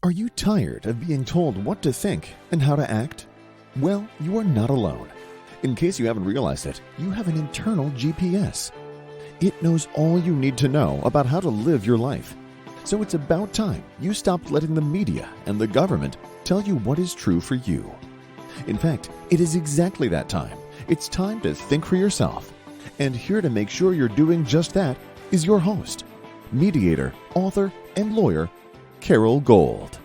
Are you tired of being told what to think and how to act? Well, you are not alone. In case you haven't realized it, you have an internal GPS. It knows all you need to know about how to live your life. So it's about time you stopped letting the media and the government tell you what is true for you. In fact, it is exactly that time. It's time to think for yourself. And here to make sure you're doing just that is your host, mediator, author, and lawyer, Carol Gold.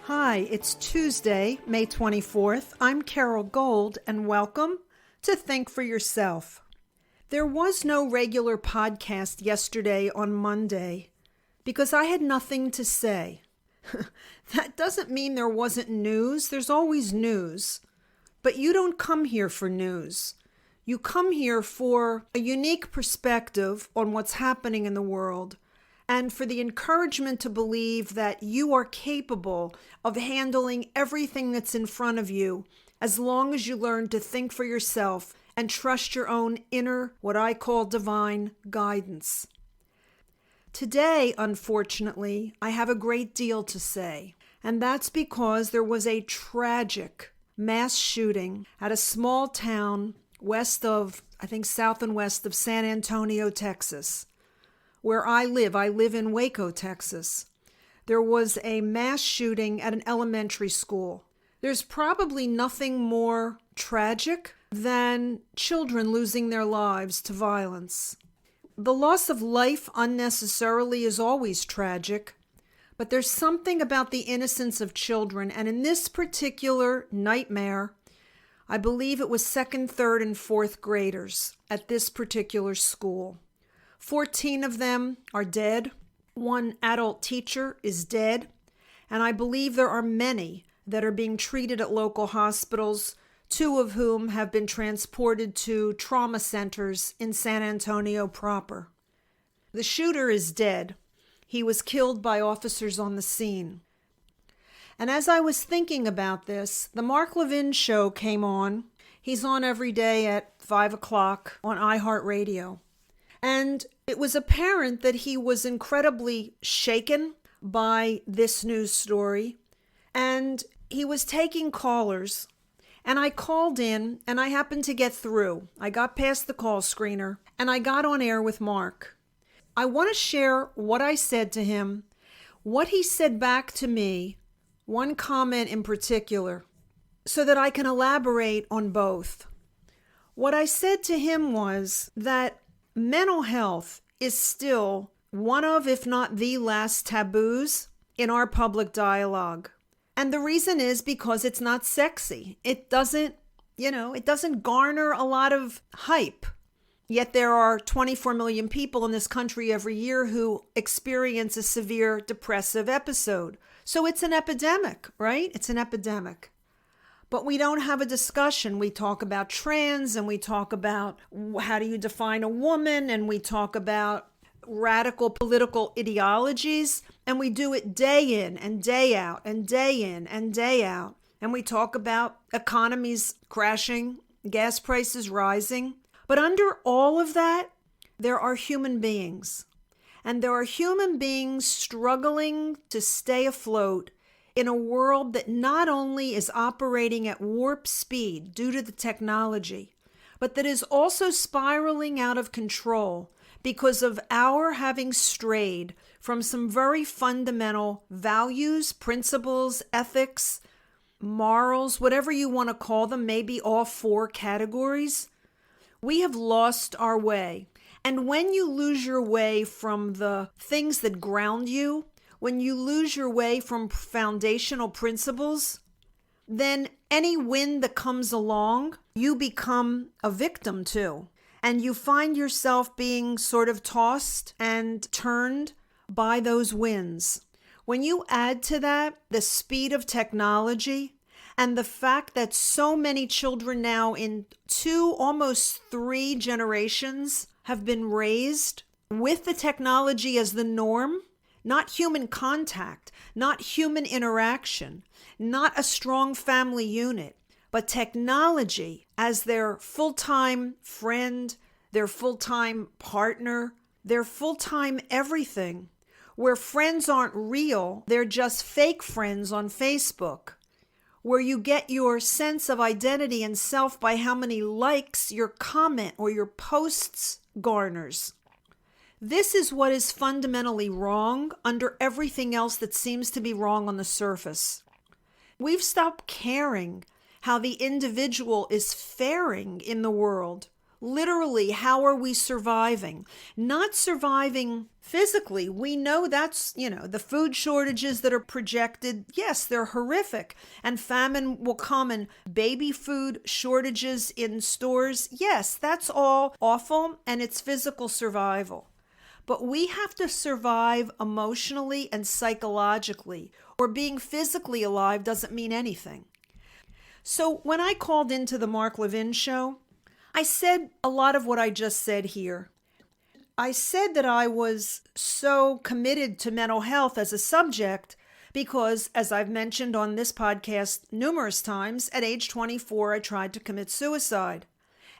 Hi, it's Tuesday, May 24th. I'm Carol Gold, and welcome to Think for Yourself. There was no regular podcast yesterday on Monday because I had nothing to say. That doesn't mean there wasn't news. There's always news. But you don't come here for news. You come here for a unique perspective on what's happening in the world, and for the encouragement to believe that you are capable of handling everything that's in front of you as long as you learn to think for yourself and trust your own inner, what I call divine guidance. Today, unfortunately, I have a great deal to say, and that's because there was a tragic mass shooting at a small town south and west of San Antonio, Texas, where I live. I live in Waco, Texas. There was a mass shooting at an elementary school. There's probably nothing more tragic than children losing their lives to violence. The loss of life unnecessarily is always tragic, but there's something about the innocence of children, and in this particular nightmare, I believe it was second, third, and fourth graders at this particular school. 14 of them are dead. One adult teacher is dead. And I believe there are many that are being treated at local hospitals, 2 of whom have been transported to trauma centers in San Antonio proper. The shooter is dead. He was killed by officers on the scene. And as I was thinking about this, the Mark Levin show came on. He's on every day at 5 o'clock on iHeartRadio. And it was apparent that he was incredibly shaken by this news story. And he was taking callers. And I called in, and I happened to get through. I got past the call screener, and I got on air with Mark. I want to share what I said to him, what he said back to me, one comment in particular, so that I can elaborate on both. What I said to him was that mental health is still one of, if not the last taboos in our public dialogue. And the reason is because it's not sexy. It doesn't garner a lot of hype. Yet there are 24 million people in this country every year who experience a severe depressive episode. So it's an epidemic, right? It's an epidemic. But we don't have a discussion. We talk about trans, and we talk about how do you define a woman, and we talk about radical political ideologies, and we do it day in and day out and day in and day out. And we talk about economies crashing, gas prices rising. But under all of that, there are human beings. And there are human beings struggling to stay afloat in a world that not only is operating at warp speed due to the technology, but that is also spiraling out of control because of our having strayed from some very fundamental values, principles, ethics, morals, whatever you want to call them, maybe all 4 categories. We have lost our way. And when you lose your way from the things that ground you, when you lose your way from foundational principles, then any wind that comes along, you become a victim to. And you find yourself being sort of tossed and turned by those winds. When you add to that the speed of technology and the fact that so many children now in 2, almost 3 generations have been raised with the technology as the norm, not human contact, not human interaction, not a strong family unit, but technology as their full-time friend, their full-time partner, their full-time everything. where friends aren't real, they're just fake friends on Facebook, where you get your sense of identity and self by how many likes your comment or your posts garners. This is what is fundamentally wrong under everything else that seems to be wrong on the surface. We've stopped caring how the individual is faring in the world. Literally, how are we surviving? Not surviving physically. We know that's, the food shortages that are projected. Yes, they're horrific. And famine will come and baby food shortages in stores. Yes, that's all awful and it's physical survival. But we have to survive emotionally and psychologically, or being physically alive doesn't mean anything. So when I called into the Mark Levin show, I said a lot of what I just said here. I said that I was so committed to mental health as a subject because, as I've mentioned on this podcast numerous times, at age 24, I tried to commit suicide.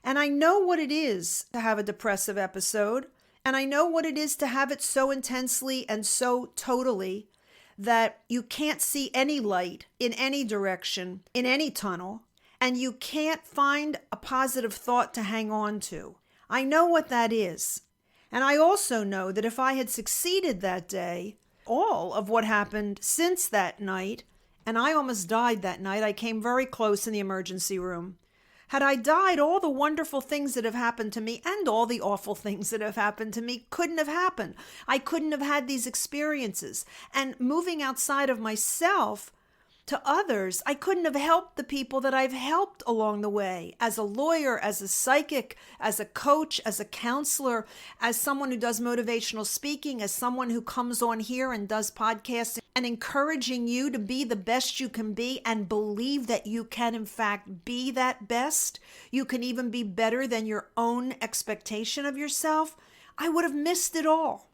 And I know what it is to have a depressive episode. And I know what it is to have it so intensely and so totally that you can't see any light in any direction, in any tunnel, and you can't find a positive thought to hang on to. I know what that is. And I also know that if I had succeeded that day, all of what happened since that night, and I almost died that night, I came very close in the emergency room. Had I died, all the wonderful things that have happened to me and all the awful things that have happened to me couldn't have happened. I couldn't have had these experiences. And moving outside of myself to others, I couldn't have helped the people that I've helped along the way as a lawyer, as a psychic, as a coach, as a counselor, as someone who does motivational speaking, as someone who comes on here and does podcasts and encouraging you to be the best you can be and believe that you can in fact be that best. You can even be better than your own expectation of yourself. I would have missed it all.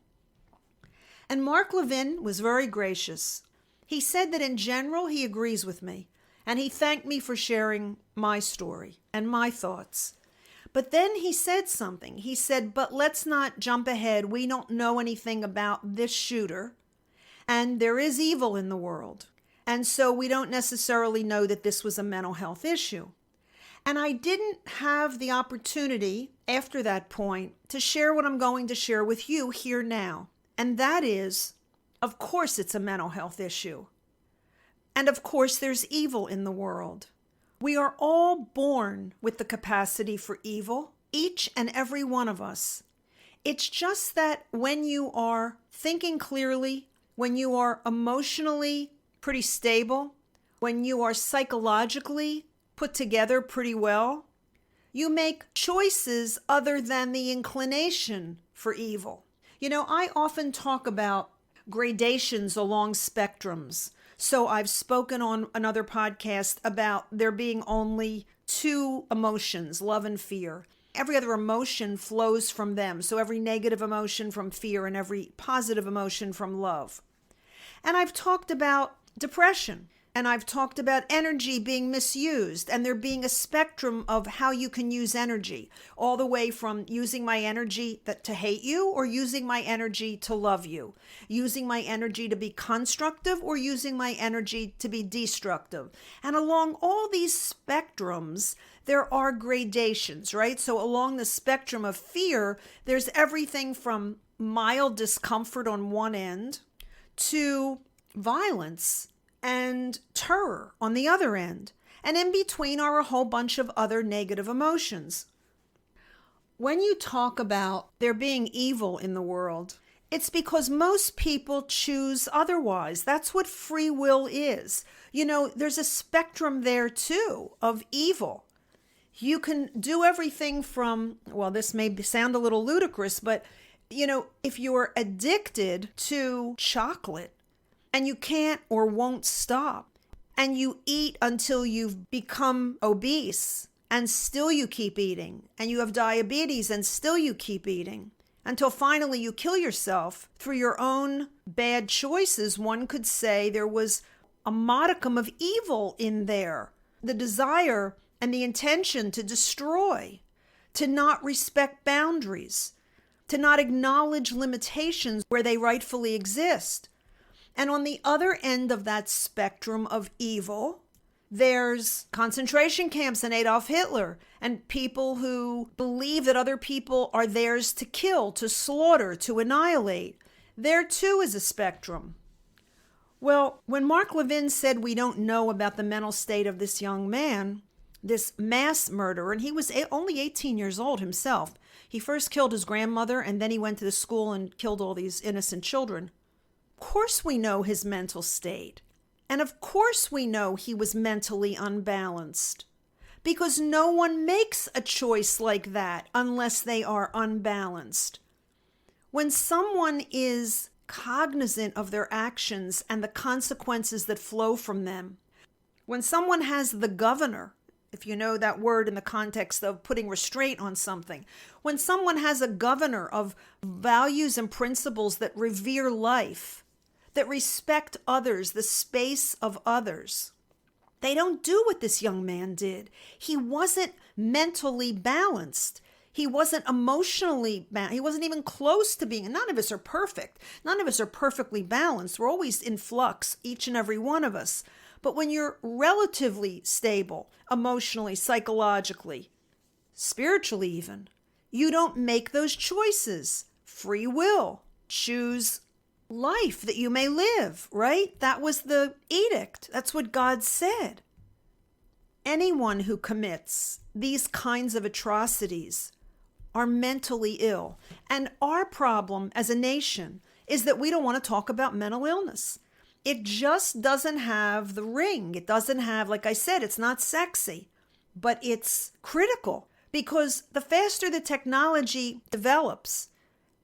And Mark Levin was very gracious. He said that in general, he agrees with me, and he thanked me for sharing my story and my thoughts. But then he said something. He said, but let's not jump ahead. We don't know anything about this shooter, and there is evil in the world. And so we don't necessarily know that this was a mental health issue. And I didn't have the opportunity after that point to share what I'm going to share with you here now. And that is, of course, it's a mental health issue. And of course, there's evil in the world. We are all born with the capacity for evil, each and every one of us. It's just that when you are thinking clearly, when you are emotionally pretty stable, when you are psychologically put together pretty well, you make choices other than the inclination for evil. I often talk about gradations along spectrums. So I've spoken on another podcast about there being only two emotions, love and fear. Every other emotion flows from them. So every negative emotion from fear and every positive emotion from love. And I've talked about depression. And I've talked about energy being misused and there being a spectrum of how you can use energy, all the way from using my energy to hate you or using my energy to love you, using my energy to be constructive or using my energy to be destructive. And along all these spectrums, there are gradations, right? So along the spectrum of fear, there's everything from mild discomfort on one end to violence and terror on the other end. And in between are a whole bunch of other negative emotions. When you talk about there being evil in the world, it's because most people choose otherwise. That's what free will is. There's a spectrum there too of evil. You can do everything from, this may sound a little ludicrous, but if you're addicted to chocolate, and you can't or won't stop, and you eat until you've become obese, and still you keep eating, and you have diabetes, and still you keep eating, until finally you kill yourself through your own bad choices, one could say there was a modicum of evil in there. The desire and the intention to destroy, to not respect boundaries, to not acknowledge limitations where they rightfully exist. And on the other end of that spectrum of evil, there's concentration camps and Adolf Hitler and people who believe that other people are theirs to kill, to slaughter, to annihilate. There too is a spectrum. Well, when Mark Levin said we don't know about the mental state of this young man, this mass murderer, and he was only 18 years old himself. He first killed his grandmother and then he went to the school and killed all these innocent children. Of course we know his mental state. And of course we know he was mentally unbalanced. Because no one makes a choice like that unless they are unbalanced. When someone is cognizant of their actions and the consequences that flow from them, when someone has the governor, if you know that word in the context of putting restraint on something, when someone has a governor of values and principles that revere life, that respect others, the space of others, they don't do what this young man did. He wasn't mentally balanced. He wasn't emotionally balanced. He wasn't even close to being. None of us are perfect. None of us are perfectly balanced. We're always in flux, each and every one of us. But when you're relatively stable, emotionally, psychologically, spiritually even, you don't make those choices. Free will. Choose life that you may live, right? That was the edict. That's what God said. Anyone who commits these kinds of atrocities are mentally ill. And our problem as a nation is that we don't want to talk about mental illness. It just doesn't have the ring. It doesn't have, like I said, it's not sexy, but it's critical because the faster the technology develops,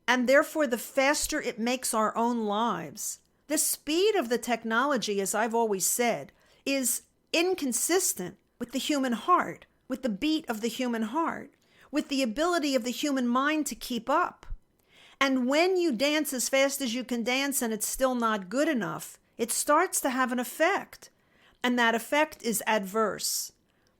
and therefore the faster it makes our own lives, the speed of the technology, as I've always said, is inconsistent with the human heart, with the beat of the human heart, with the ability of the human mind to keep up. And when you dance as fast as you can dance and it's still not good enough, it starts to have an effect. And that effect is adverse.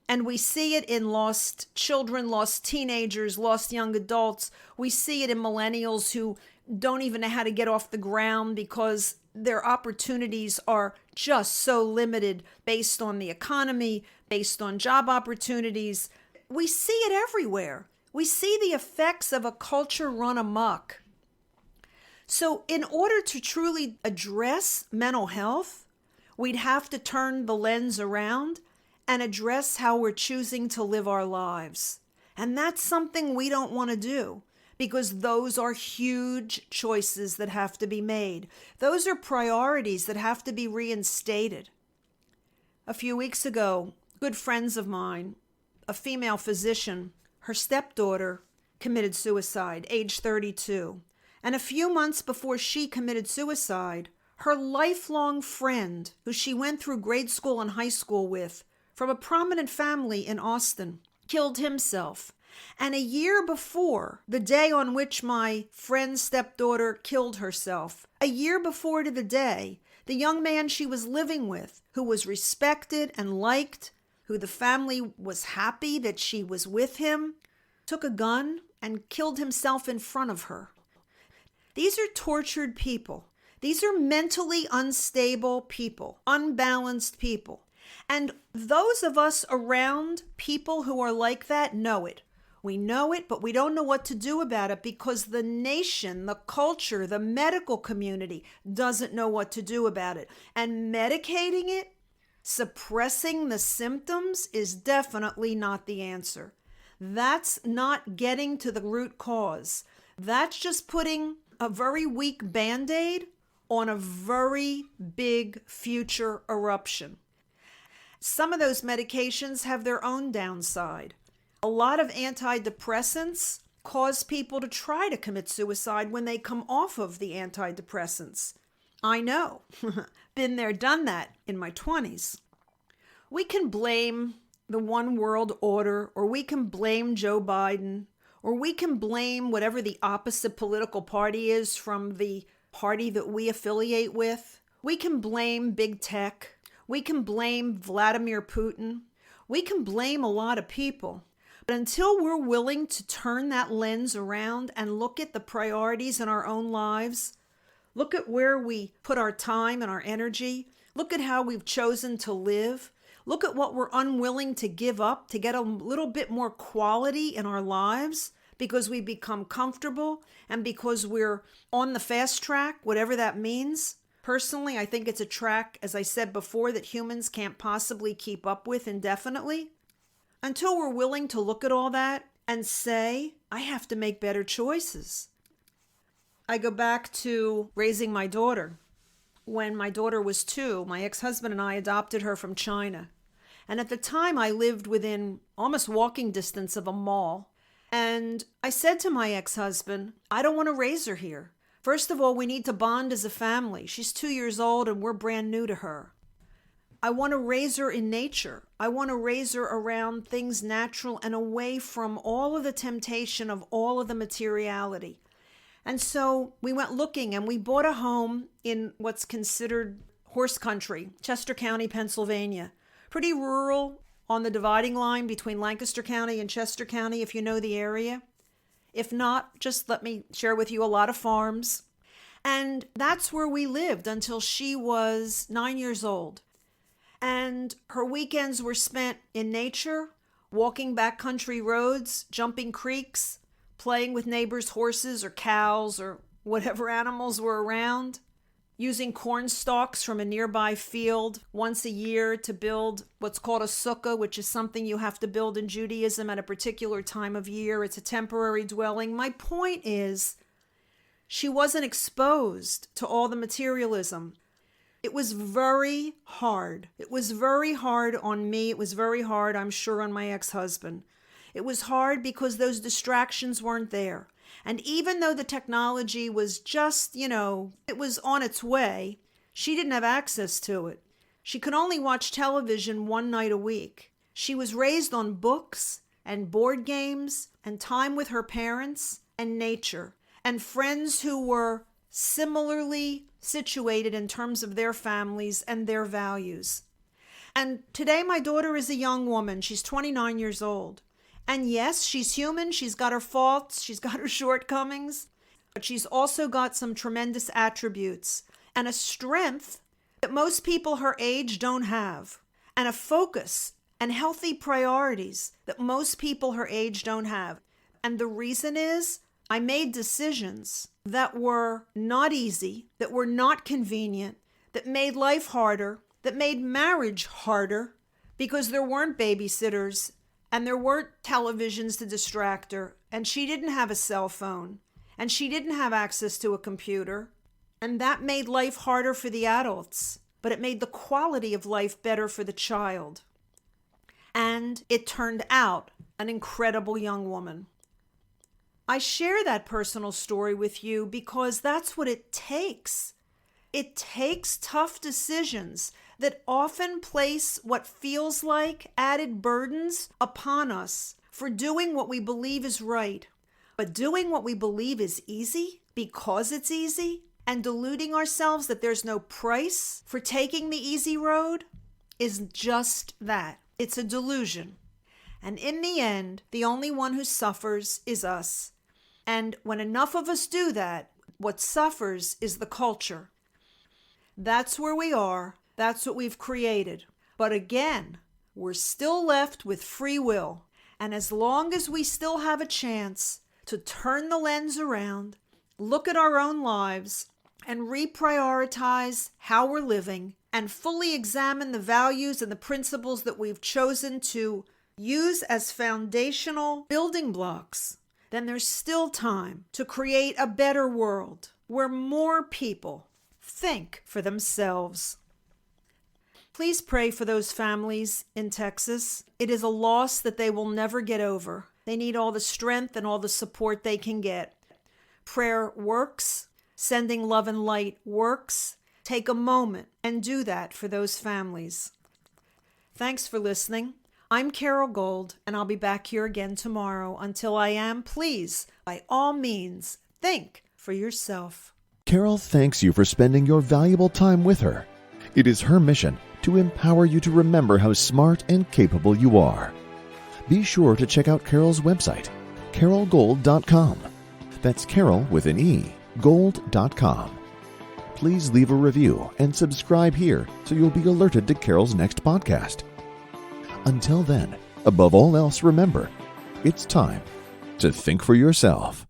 And we see it in lost children, lost teenagers, lost young adults. We see it in millennials who don't even know how to get off the ground because their opportunities are just so limited based on the economy, based on job opportunities. We see it everywhere. We see the effects of a culture run amok. So in order to truly address mental health, we'd have to turn the lens around and address how we're choosing to live our lives. And that's something we don't want to do because those are huge choices that have to be made. Those are priorities that have to be reinstated. A few weeks ago, good friends of mine, a female physician, her stepdaughter committed suicide, age 32. And a few months before she committed suicide, her lifelong friend, who she went through grade school and high school with, from a prominent family in Austin, killed himself. And a year before, the day on which my friend's stepdaughter killed herself, a year before to the day, the young man she was living with, who was respected and liked, who the family was happy that she was with him, took a gun and killed himself in front of her. These are tortured people. These are mentally unstable people, unbalanced people. And those of us around people who are like that know it. We know it, but we don't know what to do about it because the nation, the culture, the medical community doesn't know what to do about it. And medicating it, suppressing the symptoms is definitely not the answer. That's not getting to the root cause. That's just putting a very weak Band-Aid on a very big future eruption. Some of those medications have their own downside. A lot of antidepressants cause people to try to commit suicide when they come off of the antidepressants. I know. Been there, done that in my 20s. We can blame the one world order, or we can blame Joe Biden, or we can blame whatever the opposite political party is from the party that we affiliate with. We can blame big tech. We can blame Vladimir Putin. We can blame a lot of people. But until we're willing to turn that lens around and look at the priorities in our own lives, look at where we put our time and our energy, look at how we've chosen to live, look at what we're unwilling to give up to get a little bit more quality in our lives because we become comfortable and because we're on the fast track, whatever that means. Personally, I think it's a track, as I said before, that humans can't possibly keep up with indefinitely. Until we're willing to look at all that and say, I have to make better choices. I go back to raising my daughter. When my daughter was 2, my ex-husband and I adopted her from China. And at the time, I lived within almost walking distance of a mall. And I said to my ex-husband, I don't want to raise her here. First of all, we need to bond as a family. She's 2 years old and we're brand new to her. I want to raise her in nature. I want to raise her around things natural and away from all of the temptation of all of the materiality. And so we went looking and we bought a home in what's considered horse country, Chester County, Pennsylvania. Pretty rural, on the dividing line between Lancaster County and Chester County, if you know the area. If not, just let me share with you a lot of farms. And that's where we lived until she was 9 years old. And her weekends were spent in nature, walking backcountry roads, jumping creeks, playing with neighbors' horses or cows or whatever animals were around, using corn stalks from a nearby field once a year to build what's called a sukkah, which is something you have to build in Judaism at a particular time of year. It's a temporary dwelling. My point is, she wasn't exposed to all the materialism. It was very hard. It was very hard on me. It was very hard, I'm sure, on my ex-husband. It was hard because those distractions weren't there. And even though the technology was just, it was on its way, she didn't have access to it. She could only watch television one night a week. She was raised on books and board games and time with her parents and nature and friends who were similarly situated in terms of their families and their values. And today my daughter is a young woman. She's 29 years old. And yes, she's human. She's got her faults. She's got her shortcomings. But she's also got some tremendous attributes and a strength that most people her age don't have, and a focus and healthy priorities that most people her age don't have. And the reason is I made decisions that were not easy, that were not convenient, that made life harder, that made marriage harder because there weren't babysitters and there weren't televisions to distract her, and she didn't have a cell phone, and she didn't have access to a computer, and that made life harder for the adults, but it made the quality of life better for the child. And it turned out an incredible young woman. I share that personal story with you because that's what it takes. It takes tough decisions that often place what feels like added burdens upon us for doing what we believe is right. But doing what we believe is easy because it's easy and deluding ourselves that there's no price for taking the easy road is just that. It's a delusion. And in the end, the only one who suffers is us. And when enough of us do that, what suffers is the culture. That's where we are. That's what we've created. But again, we're still left with free will. And as long as we still have a chance to turn the lens around, look at our own lives, and reprioritize how we're living, and fully examine the values and the principles that we've chosen to use as foundational building blocks, then there's still time to create a better world where more people think for themselves. Please pray for those families in Texas. It is a loss that they will never get over. They need all the strength and all the support they can get. Prayer works. Sending love and light works. Take a moment and do that for those families. Thanks for listening. I'm Carol Gold, and I'll be back here again tomorrow. Until I am, please, by all means, think for yourself. Carol thanks you for spending your valuable time with her. It is her mission to empower you to remember how smart and capable you are. be sure to check out Carol's website, carolgold.com. That's Carol with an E, gold.com. Please leave a review and subscribe here so you'll be alerted to Carol's next podcast. Until then, above all else, remember, it's time to think for yourself.